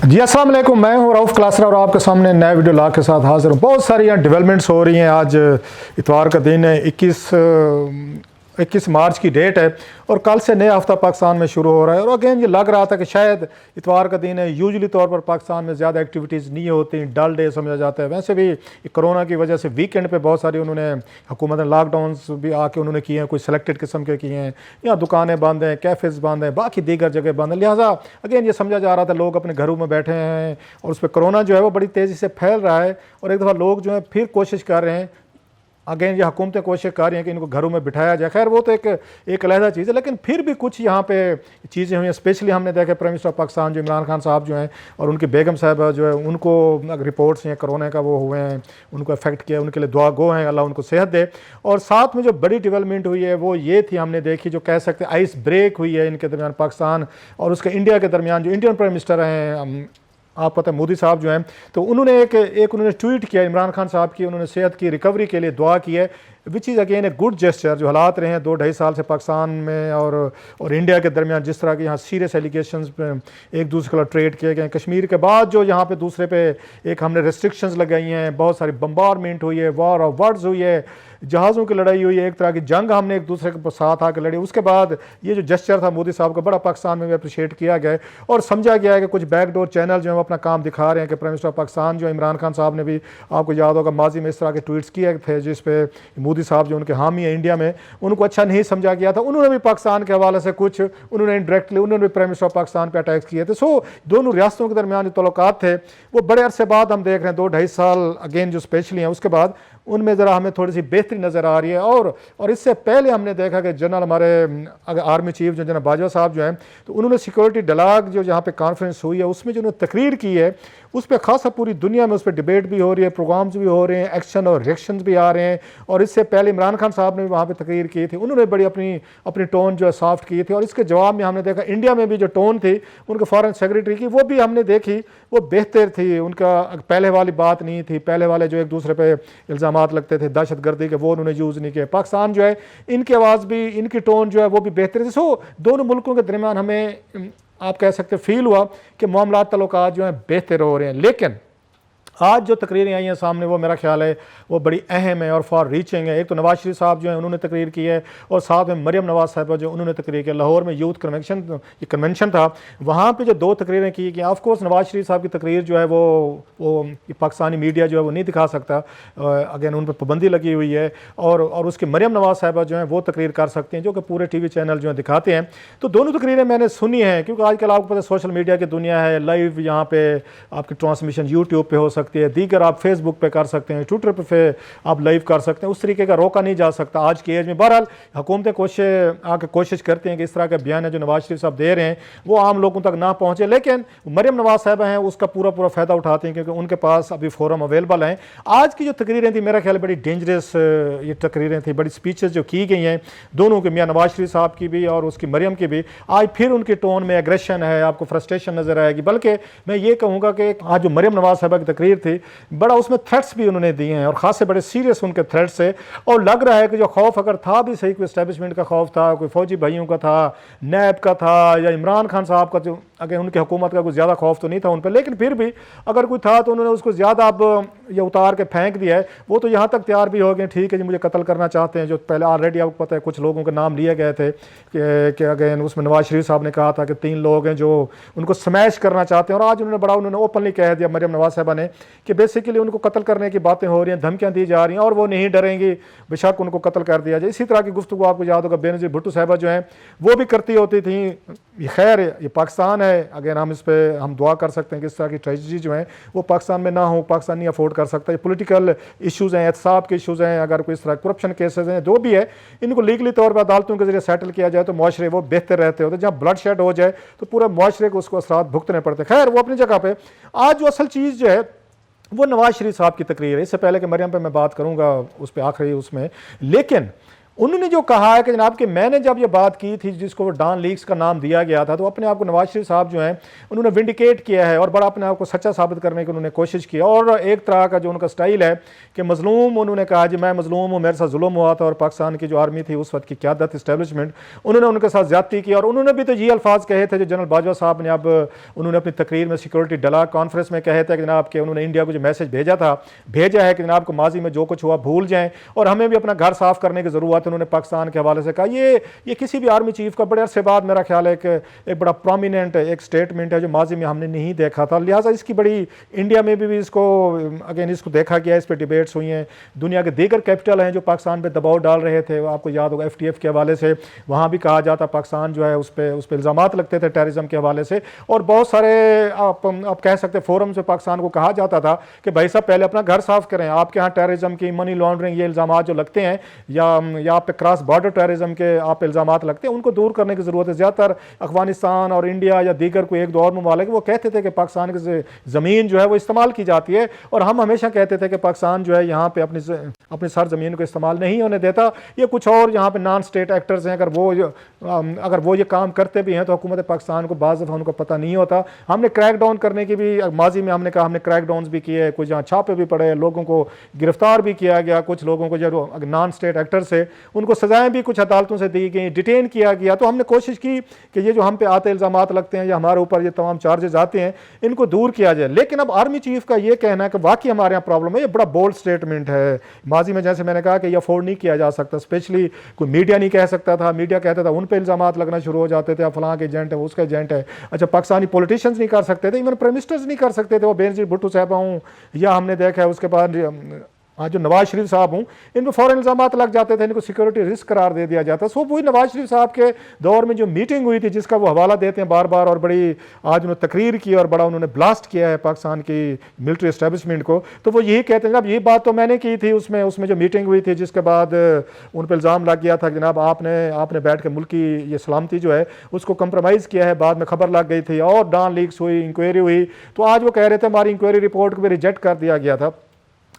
जी अस्सलाम वालेकुम, मैं हूं रऊफ़ क्लासरा और आपके सामने नया वीडियो ला के साथ हाजिर हूं। बहुत सारी यहाँ डेवलपमेंट्स हो रही हैं। आज इतवार का दिन है, 21 मार्च की डेट है और कल से नया हफ्ता पाकिस्तान में शुरू हो रहा है। और अगेन ये लग रहा था कि शायद इतवार का दिन है, यूजुअली तौर पर पाकिस्तान में ज़्यादा एक्टिविटीज़ नहीं होती, डल डे समझा जाता है। वैसे भी कोरोना की वजह से वीकेंड पे बहुत सारी उन्होंने हुकूमत ने लॉकडाउन्स भी आके उन्होंने किए हैं, कोई सिलेक्टेड किस्म के किए हैं, या दुकानें बंद हैं, कैफ़ेज़ बंद हैं, बाकी दीगर जगह बंद हैं। लिहाजा अगेन ये समझा जा रहा था लोग अपने घरों में बैठे हैं और उस पर कोरोना जो है वो बड़ी तेज़ी से फैल रहा है। और एक दफ़ा लोग जो है फिर कोशिश कर रहे हैं, अगेन ये हुकूमतें कोशिश कर रही हैं कि इनको घरों में बिठाया जाए। खैर वो तो एक अलहदा चीज़ है, लेकिन फिर भी कुछ यहाँ पे चीज़ें हुई हैं। स्पेशली हमने देखा प्राइम मिनिस्टर ऑफ पाकिस्तान जो इमरान खान साहब जो हैं और उनकी बेगम साहब जो है, उनको रिपोर्ट्स हैं कोरोना का वो हुए हैं, उनको अफेक्ट किया, उनके लिए दुआ गो हैं, अल्लाह उनको सेहत दे। और साथ में जो बड़ी डेवलपमेंट हुई है वो ये थी, हमने देखी जो कह सकते हैं आइस ब्रेक हुई है इनके दरमियान, पाकिस्तान और उसके इंडिया के दरमियान। जो इंडियन प्राइम मिनिस्टर हैं, आप पता है मोदी साहब जो हैं, तो उन्होंने एक उन्होंने ट्वीट किया इमरान खान साहब की, उन्होंने सेहत की रिकवरी के लिए दुआ की है, which is again a good gesture. जो हालात रहे हैं 2-2.5 साल से पाकिस्तान में और इंडिया के दरमियान, जिस तरह के यहाँ सीरियस एलिगेशंस पे एक दूसरे का ट्रेड किए गए, कश्मीर के बाद जो यहाँ पे दूसरे पे एक हमने रेस्ट्रिक्शंस लगाई हैं, बहुत सारी बम्बारमेंट हुई है, वॉर ऑफ वर्ड्स हुई है, जहाज़ों की लड़ाई हुई है, एक तरह की जंग हमने एक दूसरे के साथ आकर लड़ी। उसके बाद ये जो जेस्चर था मोदी साहब का, बड़ा पाकिस्तान में भी अप्रिशिएट किया गया और समझा गया है कि कुछ बैकडोर चैनल जो है वो अपना काम दिखा रहे हैं। कि प्राइम मिनिस्टर ऑफ पाकिस्तान जो इमरान खान साहब ने भी, आपको याद होगा माजी में इस तरह के ट्वीट्स किए थे जिस पे मोदी साहब जो उनके हामी है इंडिया में, उनको अच्छा नहीं समझा गया था। उन्होंने भी पाकिस्तान के हवाले से कुछ उन्होंने इंडायरेक्टली उन्होंने भी प्राइम मिनिस्टर ऑफ पाकिस्तान पर अटैक्स किए थे। सो दोनों रियासतों के दरमियान जो तल्लुकात थे वो बड़े अरसे बाद हम देख रहे हैं, 2-2.5 साल अगेन जो स्पेशली हैं, उसके बाद उनमें ज़रा हमें थोड़ी सी बेहतरी नज़र आ रही है। और इससे पहले हमने देखा कि जनरल हमारे आर्मी चीफ जो जनरल बाजवा साहब जो हैं, तो उन्होंने सिक्योरिटी डायलॉग जो जहाँ पे कॉन्फ्रेंस हुई है उसमें जो उन्होंने तकरीर की है, उस पर खासा पूरी दुनिया में उस पर डिबेट भी हो रही है, प्रोग्राम्स भी हो रहे हैं, एक्शन और रिएक्शंस भी आ रहे हैं। और इससे पहले इमरान खान साहब ने भी वहाँ पे तकरीर की थी, उन्होंने बड़ी अपनी टोन जो है सॉफ्ट की थी। और इसके जवाब में हमने देखा इंडिया में भी जो टोन थी उनके फॉरेन सेक्रेटरी की, वो भी हमने देखी वो बेहतर थी। उनका पहले वाली बात नहीं थी, पहले वाले जो एक दूसरे पर इल्ज़ामात लगते थे दहशत गर्दी के, वो उन्होंने यूज़ नहीं किया। पाकिस्तान जो है इनकी आवाज़ भी, इनकी टोन जो है वो भी बेहतर थी। सो दोनों मुल्कों के दरमियान हमें आप कह सकते फील हुआ कि मामलात तल्लुकात जो हैं बेहतर हो रहे हैं। लेकिन आज जो तकरीरें आई हैं सामने वो मेरा ख्याल है वो बड़ी अहम है और फॉर रीचिंग है। एक तो नवाज शरीफ साहब जो हैं उन्होंने तकरीर की है और साथ में मरियम नवाज साहब जो उन्होंने तकरीर की। लाहौर में यूथ कन्वेंशन था, वहाँ पे जो 2 तकरीरें की गई। ऑफ कोर्स नवाज शरीफ साहब की तकरीर जो है वो पाकिस्तानी मीडिया जो है वो नहीं दिखा सकता, अगेन उन पर पाबंदी लगी हुई है। और उसकी मरियम नवाज साहब जो हैं वो तकरीर कर सकती हैं, जो कि पूरे TV चैनल जो है दिखाते हैं। तो दोनों तकरीरें मैंने सुनी हैं, क्योंकि आजकल आपको पता है सोशल मीडिया की दुनिया है, लाइव यहाँ पे आपकी ट्रांसमिशन यूट्यूब पे हो सकती है, दीगर आप फेसबुक पे कर सकते हैं, ट्विटर पे आप लाइव कर सकते हैं। उस तरीके का रोका नहीं जा सकता आज की एज में। बहरहाल हुकूमतें कोशिश करती हैं कि इस तरह के बयान है जो नवाज शरीफ साहब दे रहे हैं वो आम लोगों तक ना पहुंचे। लेकिन मरियम नवाज साहब हैं उसका पूरा फ़ायदा उठाते हैं, क्योंकि उनके पास अभी फोरम अवेलेबल हैं। आज की जो तकरीरें थी मेरा ख्याल बड़ी डेंजरस ये तकरीरें थी, बड़ी स्पीचेस जो की गई हैं दोनों के, मियाँ नवाज शरीफ साहब की भी और उसकी मरियम की भी। आज फिर उनके टोन में एग्रेशन है, आपको फ्रस्ट्रेशन नजर आएगी। बल्कि मैं ये कहूँगा कि आज जो मरियम नवाज साहब की तकरीर थी, बड़ा उसमें थ्रेट्स भी उन्होंने दिए हैं और खासे बड़े सीरियस उनके थ्रेट्स है। और लग रहा है कि जो खौफ अगर था भी सही, कोई एस्टेब्लिशमेंट का खौफ था, कोई फौजी भाइयों का था, नैब का था, या इमरान खान साहब का, जो अगर उनकी हुकूमत का कोई ज़्यादा खौफ तो नहीं था उन पर, लेकिन फिर भी अगर कोई था तो उन्होंने उसको ज़्यादा अब ये उतार के फेंक दिया है। वो तो यहाँ तक तैयार भी हो गए, ठीक है जी मुझे कत्ल करना चाहते हैं, जो पहले ऑलरेडी आपको पता है कुछ लोगों के नाम लिए गए थे कि अगेन उसमें नवाज शरीफ साहब ने कहा था कि 3 लोग हैं जो उनको स्मैश करना चाहते हैं। और आज उन्होंने ओपनली कह दिया मरियम नवाज साहबा ने कि बेसिकली उनको कत्ल करने की बातें हो रही हैं, धमकियां दी जा रही हैं और वो नहीं डरेंगी, बेशक उनको कत्ल कर दिया जाए। इसी तरह की गुफ्तगू आपको याद होगा बेनज़ीर भुट्टो साहबा जो हैं वो भी करती होती थी। खैर ये पाकिस्तान है, अगर हम इस पर हम दुआ कर सकते हैं कि इस तरह की ट्रेजेडी जो हैं वो पाकिस्तान में ना हो, पाकिस्तान नहीं अफोर्ड कर सकता। ये पॉलिटिकल इशूज़ हैं, एहतसाब के इशूज़ हैं, अगर कोई इस तरह करप्शन केसेज हैं जो भी है, इनको लीगली तौर पर अदालतों के जरिए सेटल किया जाए तो मुआशरे वो बेहतर रहते होते। जहाँ ब्लड शेड हो जाए तो पूरे मुआशरे को उसको असरात भुगतने पड़ते। खैर वो अपनी जगह पर। आज जो असल चीज़ जो है वो नवाज शरीफ साहब की तकरीर है। इससे पहले कि मरियम पे मैं बात करूंगा उस पर आखिरी उसमें, लेकिन उन्होंने जो कहा है कि जनाब कि मैंने जब ये बात की थी जिसको डॉन लीक्स का नाम दिया गया था, तो अपने आप को नवाज शरीफ साहब जो हैं उन्होंने विंडिकेट किया है और बड़ा अपने आप को सच्चा साबित करने की उन्होंने कोशिश की। और एक तरह का जो उनका स्टाइल है कि मजलूम, उन्होंने कहा जी मैं मजलूम हूँ, मेरे साथ जुल्म हुआ था, और पाकिस्तान की जो आर्मी थी उस वक्त की क़यादत इस्टेब्लिशमेंट, उन्होंने उनके साथ ज्यादती की। और उन्होंने भी तो ये अल्फाज कहे थे जो जनरल बाजवा साहब ने अब उन्होंने अपनी तकरीर में सिक्योरिटी डला कॉन्फ्रेंस में कहे थे कि जनाब कि उन्होंने इंडिया को जो मैसेज भेजा है कि जनाब को माजी में जो कुछ हुआ भूल जाएं और हमें भी अपना घर साफ करने की ज़रूरत है। उन्होंने पाकिस्तान के हवाले से कहा। ये किसी भी आर्मी चीफ का बड़े अरसे बाद मेरा ख्याल है एक बड़ा प्रोमिनेंट एक स्टेटमेंट है जो माजी में हमने नहीं देखा था। लिहाजा इसकी बड़ी इंडिया में भी इसको अगेन इसको देखा गया, इस पर डिबेट्स हुई हैं। दुनिया के दीगर कैपिटल हैं जो पाकिस्तान पर दबाव डाल रहे थे, आपको याद होगा FTF के हवाले से वहाँ भी कहा जाता पाकिस्तान जो है उस पर इल्ज़ामात लगते थे टेररिज्म के हवाले से। और बहुत सारे आप कह सकते फोरम से पाकिस्तान को कहा जाता था कि भाई साहब पहले अपना घर साफ करें, आपके यहाँ टेररिज्म की, मनी लॉन्ड्रिंग, ये इल्ज़ाम जो लगते हैं या आप पे क्रॉस बॉर्डर टेररिज्म के आप इल्ज़ाम लगते हैं, उनको दूर करने की ज़रूरत है। ज़्यादातर अफगानिस्तान और इंडिया या दीगर कोई एक दो और ममालिक वो कहते थे कि पाकिस्तान की ज़मीन जो है वो इस्तेमाल की जाती है, और हम हमेशा कहते थे कि पाकिस्तान जो है यहाँ पे अपनी सर ज़मीन को इस्तेमाल नहीं होने देता। ये कुछ और यहाँ पे नॉन स्टेट एक्टर्स हैं, अगर वो ये काम करते भी हैं तो हुकूमत पाकिस्तान को बाज़ दफ़ा उनको पता नहीं होता। हमने क्रैक डाउन करने की भी माजी में हमने कहा, हमने क्रैक डाउन भी किए, कुछ यहाँ छापे भी पड़े, लोगों को गिरफ्तार भी किया गया, कुछ लोगों को जो नॉन स्टेट एक्टर्स है उनको सजाएं भी कुछ अदालतों से दी गई, डिटेन किया गया। तो हमने कोशिश की कि ये जो हम पे आते इल्ज़ाम लगते हैं या हमारे ऊपर ये तमाम चार्जेस आते हैं इनको दूर किया जाए। लेकिन अब आर्मी चीफ का ये कहना है कि वाकई हमारे यहाँ प्रॉब्लम है, ये बड़ा बोल्ड स्टेटमेंट है। माजी में जैसे मैंने कहा कि ये अफोर्ड नहीं किया जा सकता, स्पेशली कोई मीडिया नहीं कह सकता था, मीडिया कहता था उन पर इल्ज़ाम लगना शुरू हो जाते थे, फलां के एजेंट है, उसका एजेंट है। अच्छा, पाकिस्तानी पॉलिटिशियंस नहीं कर सकते थे, इवन प्राइम मिनिस्टर्स नहीं कर सकते थे, वो बेनजीर भुट्टो साहब हूँ या हमने देखा है उसके बाद आज जो नवाज शरीफ साहब हूँ, इन पर फ़ौरन इल्ज़ाम लग जाते थे, इनको सिक्योरिटी रिस्क करार दे दिया जाता। सो वही नवाज शरीफ साहब के दौर में जो मीटिंग हुई थी जिसका वो हवाला देते हैं बार बार, और बड़ी आज उन्होंने तकरीर की और बड़ा उन्होंने ब्लास्ट किया है पाकिस्तान की मिलिट्री एस्टेब्लिशमेंट को, तो वो यही कहते हैं जनाब ये बात तो मैंने की थी उसमें जो मीटिंग हुई थी जिसके बाद उन पर इल्ज़ाम लग गया था कि जनाब आपने बैठ के मुल्क की ये सलामती जो है उसको कंप्रोमाइज़ किया है। बाद में खबर लग गई थी और डॉन लीक्स हुई, इंक्वायरी हुई, तो आज वो कह रहे थे हमारी इंक्वायरी रिपोर्ट को भी रिजेक्ट कर दिया गया था।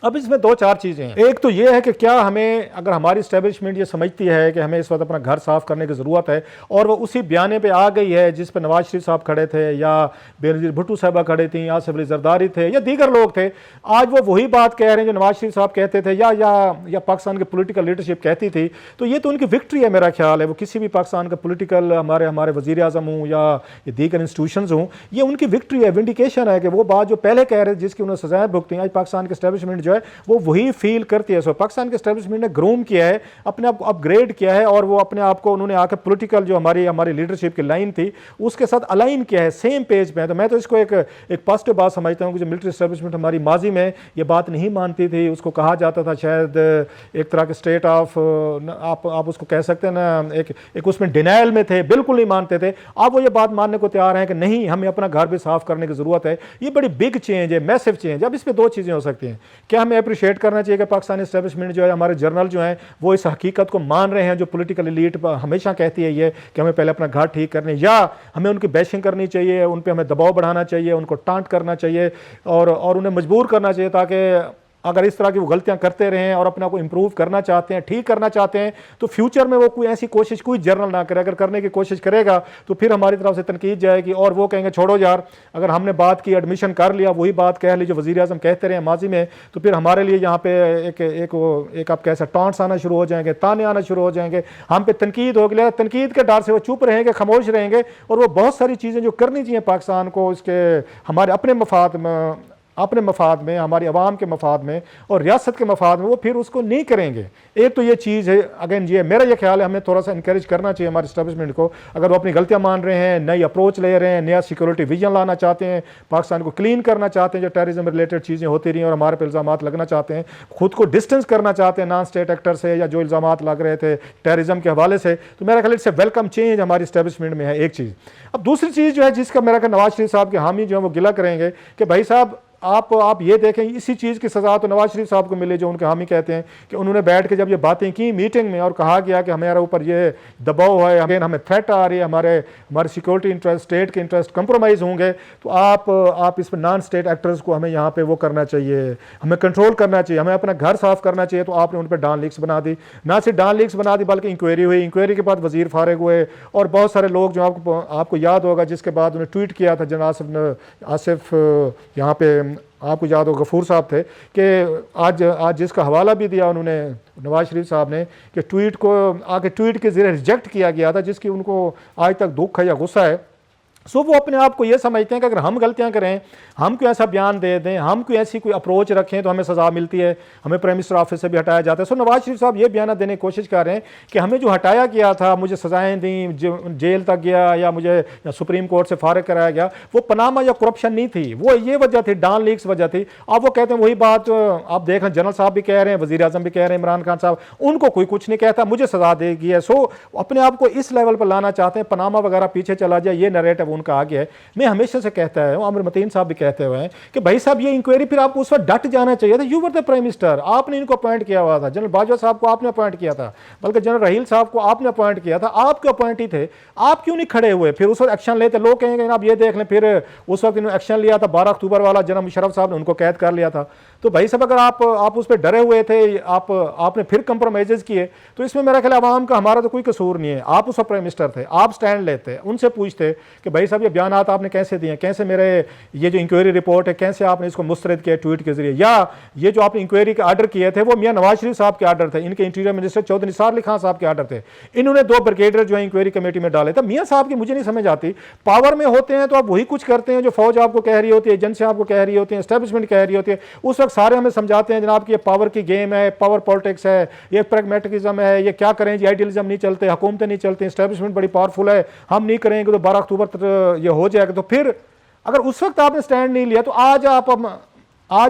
अब इसमें दो चार चीज़ें हैं। एक तो ये है कि क्या हमें, अगर हमारी इस्टेब्लिशमेंट ये समझती है कि हमें इस वक्त अपना घर साफ करने की ज़रूरत है और वो उसी बयाने पे आ गई है जिस पर नवाज शरीफ साहब खड़े थे या बेनज़ीर भुट्टो साहबा खड़े थी, आसिफ अली जरदारी थे या दीगर लोग थे, आज वो वही बात कह रहे हैं जो नवाज शरीफ साहब कहते थे या पाकिस्तान की पोलिटिकल लीडरशिप कहती थी। तो ये तो उनकी विक्ट्री है मेरा ख्याल है। वो किसी भी पाकिस्तान का पोलिटिकल हमारे वज़ीर आज़म हूँ या ये दीगर इंस्टीट्यूशंस हूँ, ये उनकी विक्ट्री है, विंडिकेशन है कि वो बात जो पहले कह रहे थे जिसकी उन्होंने सजाएं भुगती, आज पाकिस्तान की इस्टेब्लिशमेंट जो है वो वही फील करती है। सो पाकिस्तान के एस्टेब्लिशमेंट ने ग्रूम किया है, अपने आप को अपग्रेड किया है, और वो अपने आप को उन्होंने आकर पॉलिटिकल जो हमारी लीडरशिप की लाइन थी उसके साथ अलाइन किया है, सेम पेज पे है। तो मैं तो इसको एक पॉजिटिव बात समझता हूँ कि जो मिलिट्री एस्टेब्लिशमेंट हमारी माजी में ये बात नहीं मानती थी, उसको कहा जाता था शायद एक तरह के स्टेट ऑफ आप उसको कह सकते हैं ना, एक उसमें डिनायल में थे, बिल्कुल नहीं मानते थे। अब वो ये बात मानने को तैयार हैं कि नहीं, हमें अपना घर भी साफ करने की जरूरत है। ये बड़ी बिग चेंज है, मैसिव चेंज। अब इस पर दो चीज़ें हो सकती हैं। क्या हमें अप्रिशिएट करना चाहिए कि पाकिस्तानी एस्टेब्लिशमेंट जो है, हमारे जर्नल जो हैं वो इस हकीकत को मान रहे हैं जो पॉलिटिकल एलीट हमेशा कहती है ये कि हमें पहले अपना घर ठीक करने, या हमें उनकी बैशिंग करनी चाहिए, उन पर हमें दबाव बढ़ाना चाहिए, उनको टांट करना चाहिए और उन्हें मजबूर करना चाहिए ताकि अगर इस तरह की वो गलतियां करते रहें और अपने आप को इंप्रूव करना चाहते हैं, ठीक करना चाहते हैं, तो फ्यूचर में वो कोई ऐसी कोशिश कोई जर्नल ना करे। अगर करने की कोशिश करेगा तो फिर हमारी तरफ से तनकीद जाएगी और वो कहेंगे छोड़ो यार, अगर हमने बात की, एडमिशन कर लिया, वही बात कह ली जो वज़ीर आज़म कहते रहे माजी में, तो फिर हमारे लिए यहाँ पे एक आप कैसा टॉन्ट्स आना शुरू हो जाएंगे, ताने आना शुरू हो जाएंगे, हम पे तनकीद होगी। तनकीद के डर से वो चुप रहेंगे, खामोश रहेंगे, और वो बहुत सारी चीज़ें जो करनी चाहिए पाकिस्तान को, इसके हमारे अपने मफाद में, हमारी आवाम के मफाद में और रियासत के मफाद में, वो फिर उसको नहीं करेंगे। एक तो ये चीज़ है। अगेन ये मेरा ये ख्याल है, हमें थोड़ा सा इंकरेज करना चाहिए हमारे इस्टेब्लिशमेंट को। अगर वो अपनी गलतियां मान रहे हैं, नई अप्रोच ले रहे हैं, नया सिक्योरिटी विजन लाना चाहते हैं, पाकिस्तान को क्लीन करना चाहते हैं, जो टेररिज्म रिलेटेड चीज़ें होती रही और हमारे पर इल्ज़ाम लगना चाहते हैं, खुद को डिस्टेंस करना चाहते हैं नॉन स्टेट एक्टर से या जो इल्ज़ाम लग रहे थे टेररिज्म के हवाले से, तो मेरा ख्याल इससे वेलकम चेंज हमारी इस्टेब्लिशमेंट में है एक चीज़। अब दूसरी चीज़ जो है जिसका मेरा ख्याल नवाज शरीफ साहब के हामी जो है वो गिला करेंगे कि भाई साहब आप ये देखें, इसी चीज़ की सज़ा तो नवाज शरीफ साहब को मिले जो उनके हामी कहते हैं कि उन्होंने बैठ के जब ये बातें की मीटिंग में और कहा गया कि हमारे ऊपर ये दबाव है, अगेन हमें थ्रेट आ रही है, हमारे सिक्योरिटी इंटरेस्ट, स्टेट के इंटरेस्ट कंप्रोमाइज़ होंगे, तो आप इस पर नॉन स्टेट एक्टर्स को हमें यहाँ पे वो करना चाहिए, हमें कंट्रोल करना चाहिए, हमें अपना घर साफ करना चाहिए। तो आपने उन पर डॉन लीक्स बना दी, ना सिर्फ डॉन लीक्स बना दी बल्कि इंक्वायरी हुई, इंक्वायरी के बाद वजीर फारिग हुए और बहुत सारे लोग जो आपको याद होगा जिसके बाद उन्हें ट्वीट किया था जनरल आसिफ यहाँ पे आपको याद हो गफूर साहब थे कि आज जिसका हवाला भी दिया उन्होंने नवाज शरीफ साहब ने कि ट्वीट को आके ट्वीट के ज़रिए रिजेक्ट किया गया था जिसकी उनको आज तक दुख है या गुस्सा है। सो वो अपने आप को ये समझते हैं कि अगर हम गलतियां करें, हम कोई ऐसा बयान दे दें, हम कोई ऐसी कोई अप्रोच रखें तो हमें सज़ा मिलती है, हमें प्राइम मिनिस्टर ऑफिस से भी हटाया जाता है। सो नवाज शरीफ साहब ये बयान देने की कोशिश कर रहे हैं कि हमें जो हटाया गया था, मुझे सज़ाएं दी, जेल तक गया या मुझे सुप्रीम कोर्ट से फारिग कराया गया, वो पनामा या करप्शन नहीं थी, वो ये वजह थी, डॉन लीक्स वजह थी। अब वो कहते हैं वही बात आप देख रहे हैं, जनरल साहब भी कह रहे हैं, वज़ीर आज़म भी कह रहे हैं, इमरान खान साहब, उनको कोई कुछ नहीं कहता, मुझे सज़ा देगी है। सो अपने आप को इस लेवल पर लाना चाहते हैं, पनामा वगैरह पीछे चला जाए, ये नैरेटिव उनका आ गया है। मैं हमेशा से कहता है, आमिर मतीन साहब भी कहते हुए हैं कि भाई साहब ये इंक्वायरी फिर आपको उस वक्त डट जाना चाहिए था। You were the prime minister, आपने इनको अपॉइंट किया हुआ था, जनरल बाजवा साहब को आपने अपॉइंट किया था, बल्कि जनरल रहील साहब को आपने अपॉइंट किया था, आपके अपॉइंटी थे, आप क्यों नहीं खड़े हुए फिर उस वक्त एक्शन लेते? लोग कहेंगे आप ये देख लें, फिर उस वक्त इन्होंने एक्शन लिया था 12 अक्टूबर वाला, जनरल मुशर्रफ साहब ने उनको कैद कर लिया था। तो भाई साहब अगर आप उस पर डरे हुए थे, आपने फिर कंप्रोमाइजेज किए, तो इसमें मेरा ख्याल आवाम का हमारा तो कोई कसूर नहीं है। आप उस वक्त प्राइम मिनिस्टर थे, आप स्टैंड लेते, उनसे पूछते कि भाई साहब ये बयान आपने कैसे दिए, कैसे मेरे ये जो इंक्वायरी रिपोर्ट है कैसे आपने इसको मुस्तरद किया ट्वीट के जरिए, या ये जो आपने इंक्वायरी के आर्डर किए थे वो मियां नवाज शरीफ साहब के आर्डर थे, इनके इंटीरियर मिनिस्टर चौधरी निसार अली खान साहब के आर्डर थे, इन्होंने 2 ब्रिगेडियर जो है इंक्वायरी कमेटी में डाले थे। मियां साहब की मुझे नहीं समझ आती, पावर में होते हैं तो आप वही कुछ करते हैं जो फौज आपको कह रही होती है, एजेंसियां आपको कह रही होती है, एस्टेब्लिशमेंट कह रही होती है, उस वक्त सारे हमें समझाते हैं जनाब कि ये पावर की गेम है, पावर पॉलिटिक्स है, ये प्रैग्मेटिज्म है, ये क्या करें जी, आइडियलिज्म नहीं चलते, हुकूमतें नहीं चलती, एस्टेब्लिशमेंट बड़ी पावरफुल है, हम नहीं करेंगे तो 12 अक्टूबर तक ये हो जाएगा। तो फिर अगर उस वक्त आपने स्टैंड नहीं लिया तो आज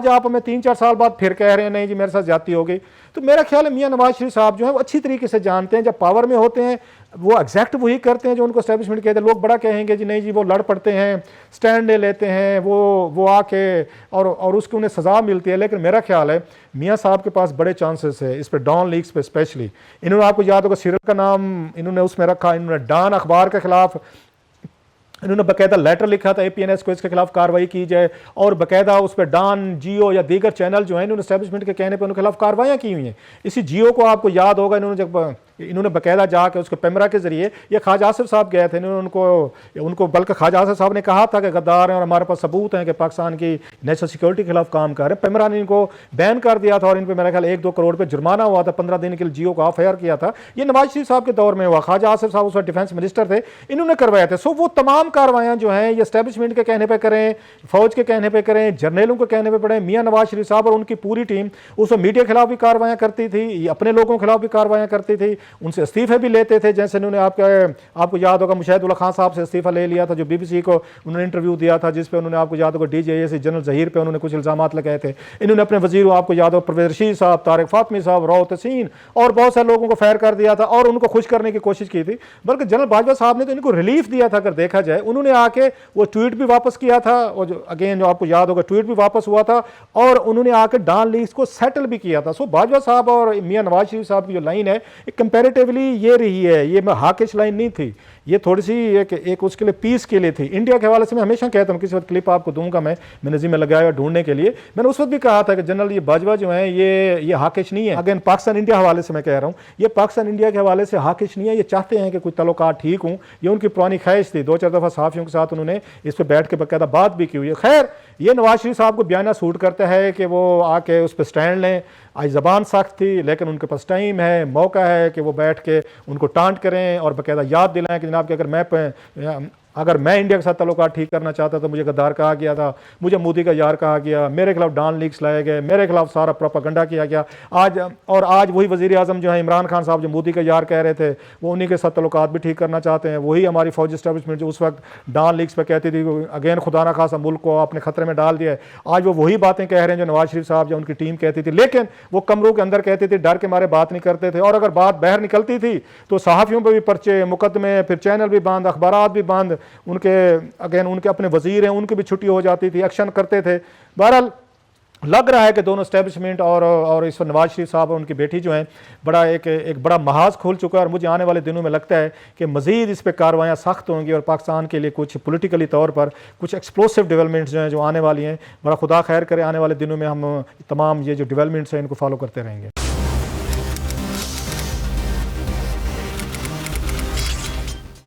आप हमें 3-4 साल बाद फिर कह रहे हैं नहीं जी मेरे साथ ज्यादती हो गई। तो मेरा ख्याल है मियां नवाज शरीफ साहब जो है वो अच्छी तरीके से जानते हैं, जब पावर में होते हैं वो एग्जैक्ट वही करते हैं जो उनको एस्टेब्लिशमेंट कहते हैं। लोग बड़ा कहेंगे जी नहीं जी वो लड़ पड़ते हैं, स्टैंड ले लेते हैं, वो आके और उसकी उन्हें सज़ा मिलती है। लेकिन मेरा ख्याल है मियां साहब के पास बड़े चांसेस है इस पर डॉन लीक्स पे स्पेशली। इन्होंने आपको याद होगा सीरियल का नाम इन्होंने उसमें रखा, इन्होंने डॉन अखबार के खिलाफ इन्होंने बाकायदा लेटर लिखा था APNS को इसके खिलाफ कार्रवाई की जाए, और बाकायदा उस पर डॉन, जियो या दीगर चैनल जो है इन्होंने एस्टेब्लिशमेंट के कहने पर उनके खिलाफ कार्रवाइयाँ की हुई हैं। इसी जियो को आपको याद होगा इन्होंने बाकायदा जाकर उसके पैमरा के जरिए, ये ख्वाजा आसिफ साहब गए थे, इन्होंने उनको बल्कि ख्वाजा आसिफ साहब ने कहा था कि गद्दार हैं और हमारे पास सबूत हैं कि पाकिस्तान की नेशनल सिक्योरिटी के खिलाफ काम कर रहे हैं। पैमरा ने इनको बैन कर दिया था और इन पर मेरा ख्याल 1-2 करोड़ पे जुर्माना हुआ था, 15 दिन के लिए जियो को ऑफ एयर किया था। ये नवाज शरीफ साहब के दौर में हुआ, ख्वाजा आसिफ साहब उस वक्त डिफेंस मिनिस्टर थे, इन्होंने करवाए थे। सो वो तमाम कार्रवाइयाँ जो हैं ये एस्टेब्लिशमेंट के कहने पर करें, फौज के कहने पर करें, जर्नलों के कहने पर पड़े, मियाँ नवाज शरीफ साहब और उनकी पूरी टीम उस वक्त मीडिया के खिलाफ भी कार्रवाइयाँ करती थी, अपने लोगों के खिलाफ भी कार्रवाइयाँ करती थी, उनसे इस्तीफे लेते थे। जैसे उन्होंने आपको याद होगा मुशाहिदुल्लाह खान साहब से इस्तीफा ले लिया था, जो BBC को उन्होंने इंटरव्यू दिया था जिस पे उन्होंने आपको याद होगा DJAC जनरल जहीर पे उन्होंने कुछ इल्जामात लगाए थे। इन्होंने अपने वजीर आपको याद होगा परवेज रशीद साहब, तारिक फातमी साहब, राव तहसीन और बहुत सारे लोगों को फायर कर दिया था और उनको खुश करने की कोशिश की थी। बल्कि जनरल बाजवा साहब ने तो इनको रिलीफ दिया था अगर देखा जाए, उन्होंने आके वो ट्वीट भी वापस किया था, और जो अगेन जो आपको याद होगा ट्वीट भी वापस हुआ था, और उन्होंने आके डॉन लीक्स को सेटल भी किया था। सो बाजवा साहब और मियां नवाज शरीफ साहब की जो लाइन है कंपैरेटिवली ये रही है, ये हाकिश लाइन नहीं थी, ये थोड़ी सी एक उसके लिए पीस के लिए थी। इंडिया के हवाले से मैं हमेशा कहता हूँ, किसी वक्त क्लिप आपको दूंगा मैंने जिम्मे लगाया ढूंढने के लिए, मैंने उस वक्त भी कहा था कि जनरल ये बाजवा जो है ये हाकिश नहीं है। अगेन पाकिस्तान इंडिया हवाले से मैं कह रहा हूँ, ये पाकिस्तान इंडिया के हवाले से हाकिश नहीं है, ये चाहते हैं कि कुछ तल्लुकात ठीक हूँ, ये उनकी पुरानी ख्वाहिश थी। 2-4 दफ़ा सहाफ़ियों के साथ उन्होंने इस पर बैठ के बाकायदा बात भी की हुई है। खैर ये नवाज शरीफ साहब को बयाना सूट करता है कि वो आके उस पर स्टैंड लें, आज ज़बान सख्त थी लेकिन उनके पास टाइम है, मौका है कि वो बैठ के उनको टांट करें और बाकायदा याद दिलाएं कि जनाब कि अगर मैं इंडिया के साथ तल्लुकात ठीक करना चाहता तो मुझे गद्दार कहा गया था, मुझे मोदी का यार कहा गया, मेरे खिलाफ डॉन लीक्स लाए गए, मेरे खिलाफ सारा प्रोपेगेंडा किया गया। आज वही वज़ीर आज़म जो है इमरान खान साहब जो मोदी का यार कह रहे थे, वो उन्हीं के साथ तल्लुकात भी ठीक करना चाहते हैं। वही हमारी फौज एस्टेब्लिशमेंट जो उस वक्त डॉन लीक्स पर कहती थी, अगेन खुदा ना खासा मुल्क को आपने खतरे में डाल दिया है, आज वो वही बातें कह रहे हैं जो नवाज शरीफ साहब जो उनकी टीम कहती थी। लेकिन वो कमरों के अंदर कहती थी, डर के मारे बात नहीं करते थे, और अगर बात बाहर निकलती थी तो सहाफ़ियों पर भी पर्चे, मुकदमे, फिर चैनल भी बंद, अखबारात भी बंद, उनके अगेन उनके अपने वजीर हैं, उनकी भी छुट्टी हो जाती थी, एक्शन करते थे। बहरहाल लग रहा है कि दोनों इस्टेब्लिशमेंट और इस नवाज शरीफ साहब और उनकी बेटी जो हैं बड़ा एक बड़ा महाज खोल चुका है। और मुझे आने वाले दिनों में लगता है कि मज़ीद इस पर कार्रवाइयाँ सख्त होंगी और पाकिस्तान के लिए कुछ पॉलिटिकली तौर पर कुछ एक्सप्लोसिव डेवलपमेंट्स जो हैं जो आने वाली हैं, बड़ा खुदा खैर करे, आने वाले दिनों में हम तमाम ये जो डेवलपमेंट्स हैं इनको फॉलो करते रहेंगे।